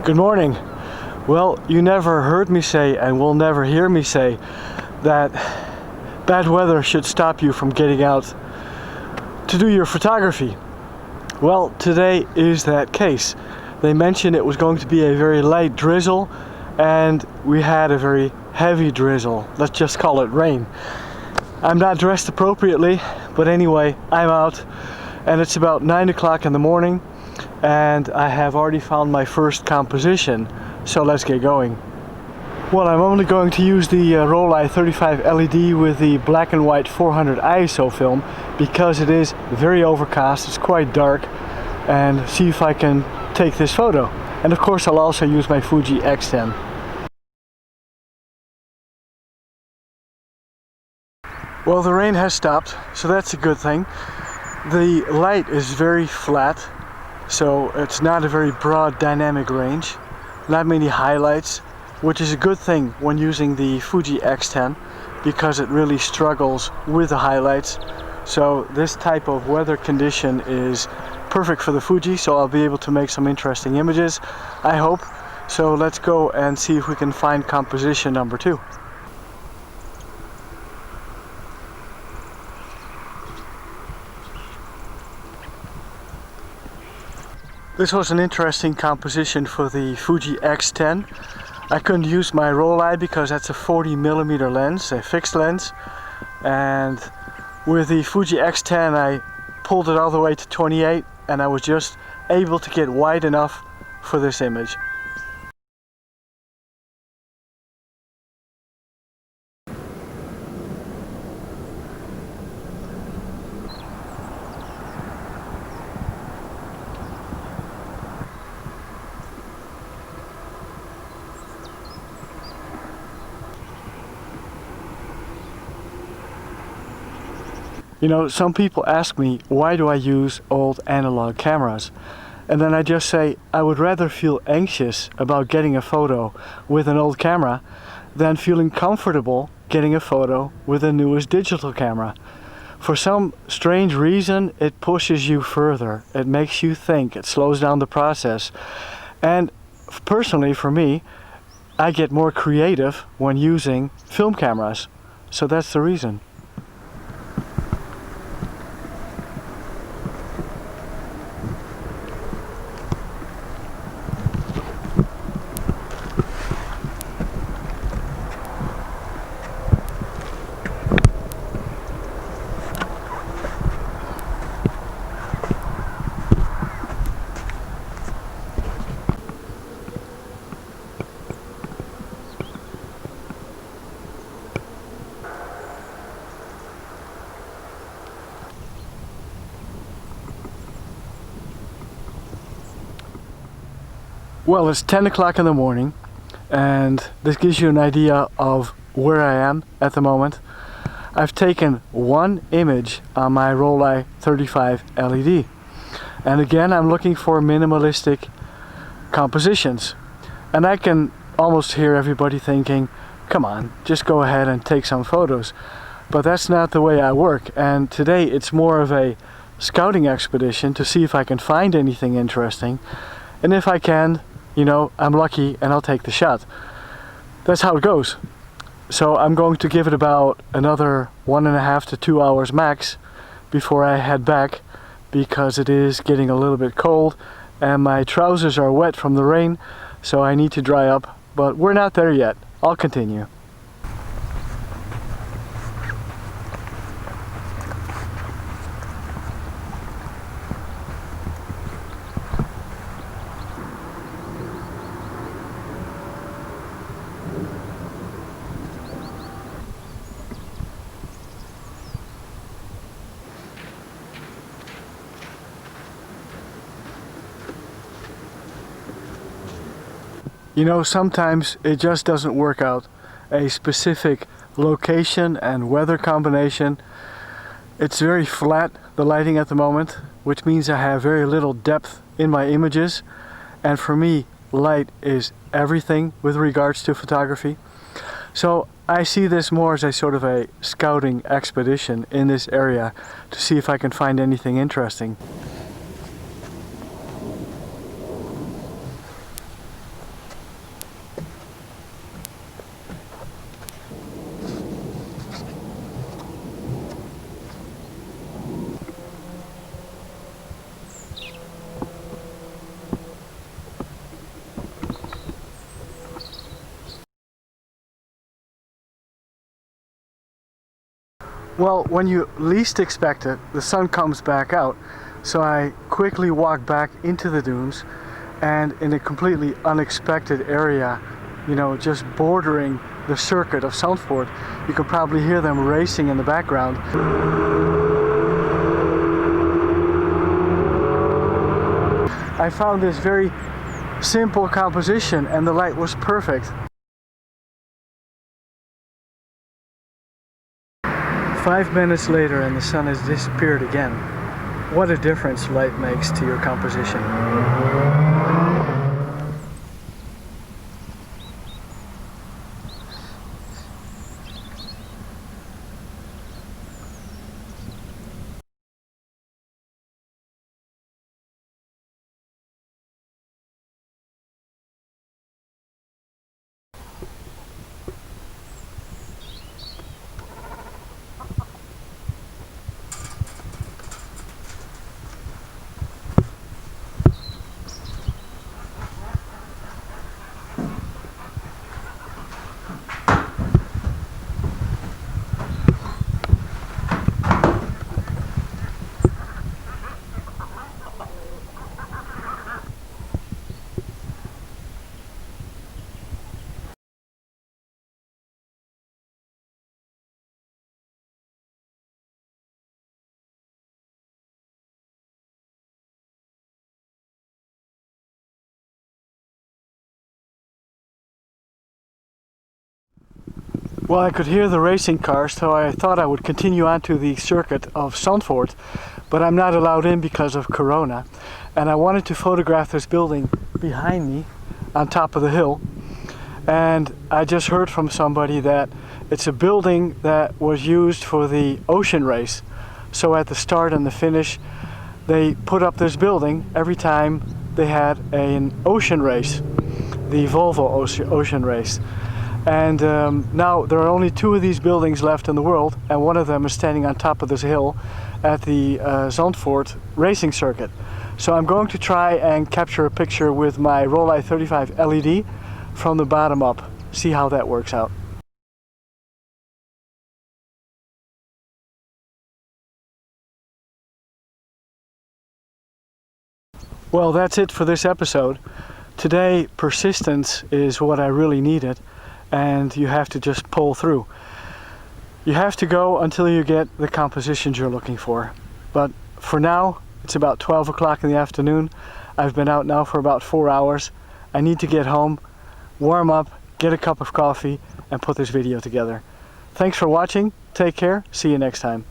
Good morning. Well, you never heard me say and will never hear me say that bad weather should stop you from getting out to do your photography. Well, today is that case. They mentioned it was going to be a very light drizzle, and we had a very heavy drizzle. Let's just call it rain. I'm not dressed appropriately, but anyway, I'm out, and it's about 9 o'clock in the morning, and I have already found my first composition, so let's get going. Well, I'm only going to use the Rollei 35 LED with the black and white 400 ISO film because it is very overcast, it's quite dark, and see if I can take this photo. And of course I'll also use my Fuji X10. Well, the rain has stopped, so that's a good thing. The light is very flat, so it's not a very broad dynamic range, not many highlights, which is a good thing when using the Fuji X10 because it really struggles with the highlights. So this type of weather condition is perfect for the Fuji, so I'll be able to make some interesting images, I hope. So let's go and see if we can find composition number 2. This was an interesting composition for the Fuji X10. I couldn't use my Rollei because that's a 40mm lens, a fixed lens, and with the Fuji X10 I pulled it all the way to 28 and I was just able to get wide enough for this image. You know, some people ask me, why do I use old analog cameras? And then I just say, I would rather feel anxious about getting a photo with an old camera than feeling comfortable getting a photo with the newest digital camera. For some strange reason, it pushes you further. It makes you think, it slows down the process. And personally, for me, I get more creative when using film cameras. So that's the reason. Well, it's 10 o'clock in the morning, and this gives you an idea of where I am at the moment. I've taken one image on my Rollei 35 LED, and again I'm looking for minimalistic compositions, and I can almost hear everybody thinking, come on, just go ahead and take some photos. But that's not the way I work, and today it's more of a scouting expedition to see if I can find anything interesting, and if I can, you know, I'm lucky and I'll take the shot. That's how it goes. So I'm going to give it about another 1.5 to 2 hours max before I head back, because it is getting a little bit cold and my trousers are wet from the rain, so I need to dry up, but we're not there yet. I'll continue. You know, sometimes it just doesn't work out. A specific location and weather combination. It's very flat, the lighting at the moment, which means I have very little depth in my images. And for me, light is everything with regards to photography. So I see this more as a sort of a scouting expedition in this area to see if I can find anything interesting. Well, when you least expect it, the sun comes back out. So I quickly walk back into the dunes, and in a completely unexpected area, you know, just bordering the circuit of Zandvoort, you can probably hear them racing in the background. I found this very simple composition and the light was perfect. 5 minutes later and the sun has disappeared again. What a difference light makes to your composition. Well, I could hear the racing cars, so I thought I would continue on to the circuit of Zandvoort, but I'm not allowed in because of Corona. And I wanted to photograph this building behind me on top of the hill. And I just heard from somebody that it's a building that was used for the ocean race. So at the start and the finish, they put up this building every time they had an ocean race, the Volvo ocean race. And now there are only 2 of these buildings left in the world, and one of them is standing on top of this hill at the Zandvoort racing circuit. So I'm going to try and capture a picture with my Rollei 35 LED from the bottom up, see how that works out. Well, that's it for this episode. Today, persistence is what I really needed. And you have to just pull through. You have to go until you get the compositions you're looking for. But for now, it's about 12 o'clock in the afternoon. I've been out now for about 4 hours. I need to get home, warm up, get a cup of coffee, and put this video together. Thanks for watching. Take care. See you next time.